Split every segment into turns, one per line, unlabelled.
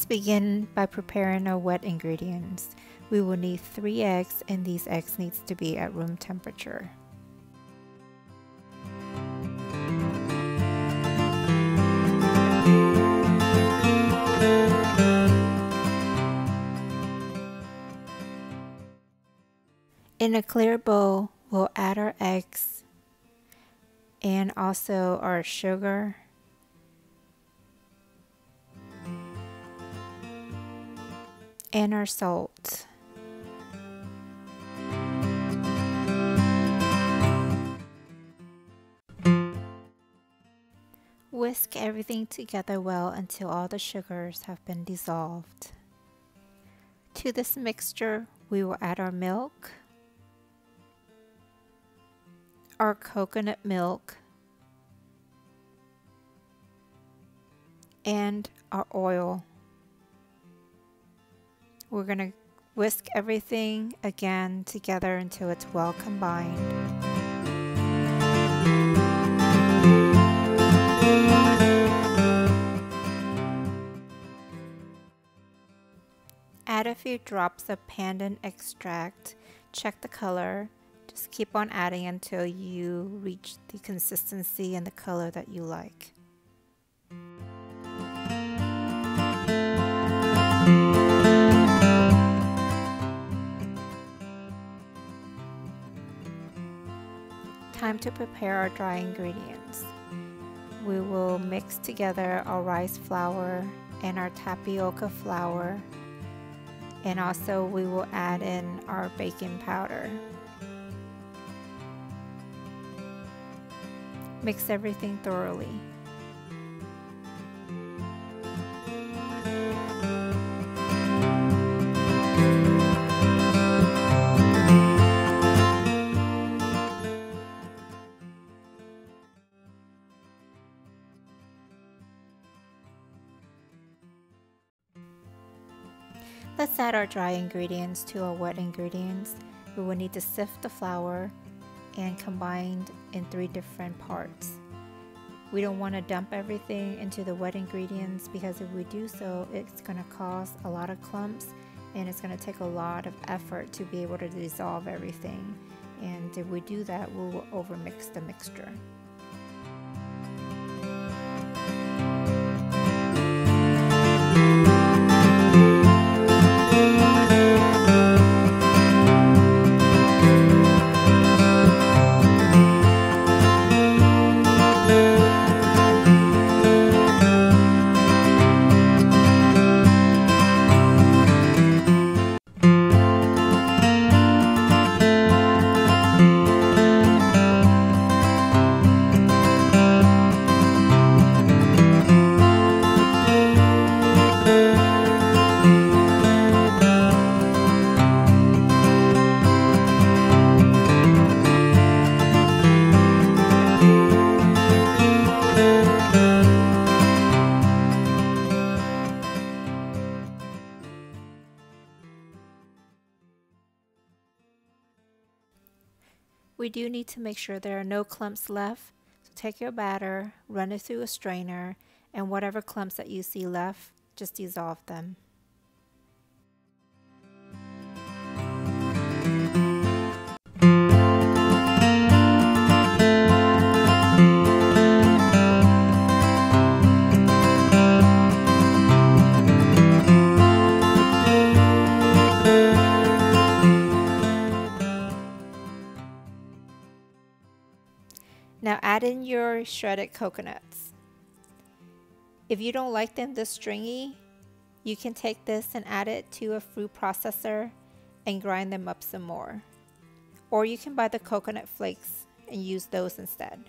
Let's begin by preparing our wet ingredients. We will need 3 eggs, and these eggs needs to be at room temperature. In a clear bowl, we'll add our eggs and also our sugar, and our salt. Whisk everything together well until all the sugars have been dissolved. To this mixture, we will add our milk, our coconut milk, and our oil. We're going to whisk everything again together until it's well combined. Add a few drops of pandan extract. Check the color. Just keep on adding until you reach the consistency and the color that you like. Time to prepare our dry ingredients. We will mix together our rice flour and our tapioca flour, and also we will add in our baking powder. Mix everything thoroughly. Let's add our dry ingredients to our wet ingredients. We will need to sift the flour and combine in 3 different parts. We don't want to dump everything into the wet ingredients, because if we do so, it's going to cause a lot of clumps and it's going to take a lot of effort to be able to dissolve everything. And if we do that, we will overmix the mixture. We do need to make sure there are no clumps left. So take your batter, run it through a strainer, and whatever clumps that you see left, just dissolve them. Now add in your shredded coconuts. If you don't like them this stringy, you can take this and add it to a fruit processor and grind them up some more. Or you can buy the coconut flakes and use those instead.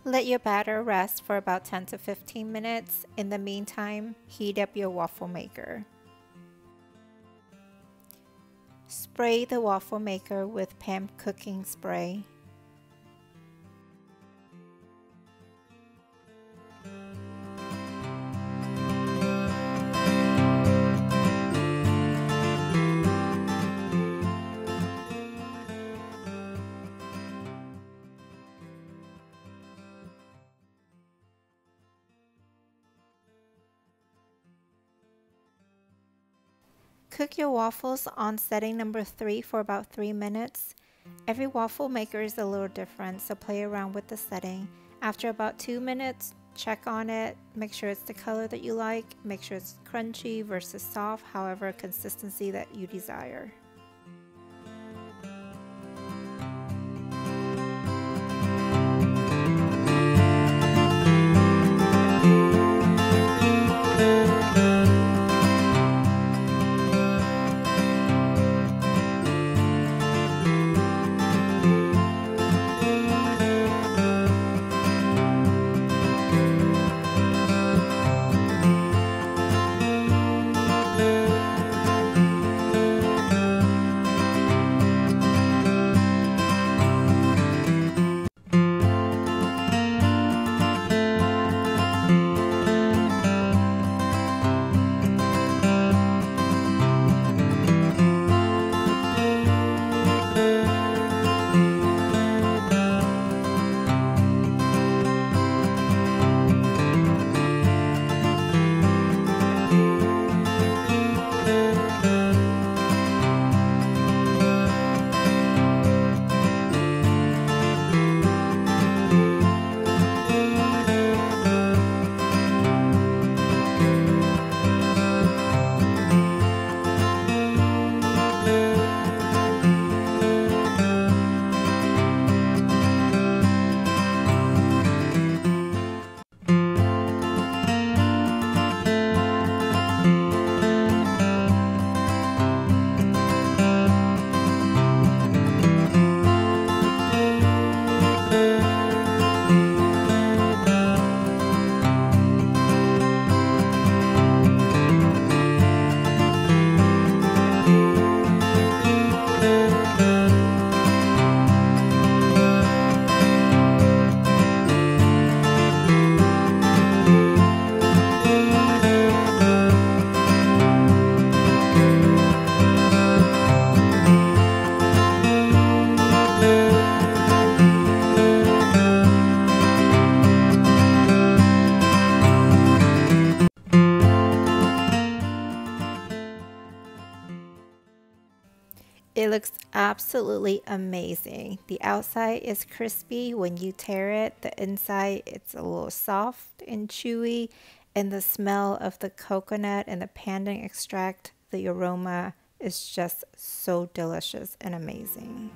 Let your batter rest for about 10 to 15 minutes. In the meantime, heat up your waffle maker. Spray the waffle maker with pan cooking spray. cook your waffles on setting number 3 for about 3 minutes. Every waffle maker is a little different, so play around with the setting. After about 2 minutes, check on it, make sure it's the color that you like, make sure it's crunchy versus soft, however consistency that you desire. It looks absolutely amazing. The outside is crispy when you tear it. The inside, it's a little soft and chewy. And the smell of the coconut and the pandan extract, the aroma is just so delicious and amazing.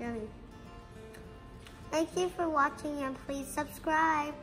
Yummy. Thank you for watching and please subscribe.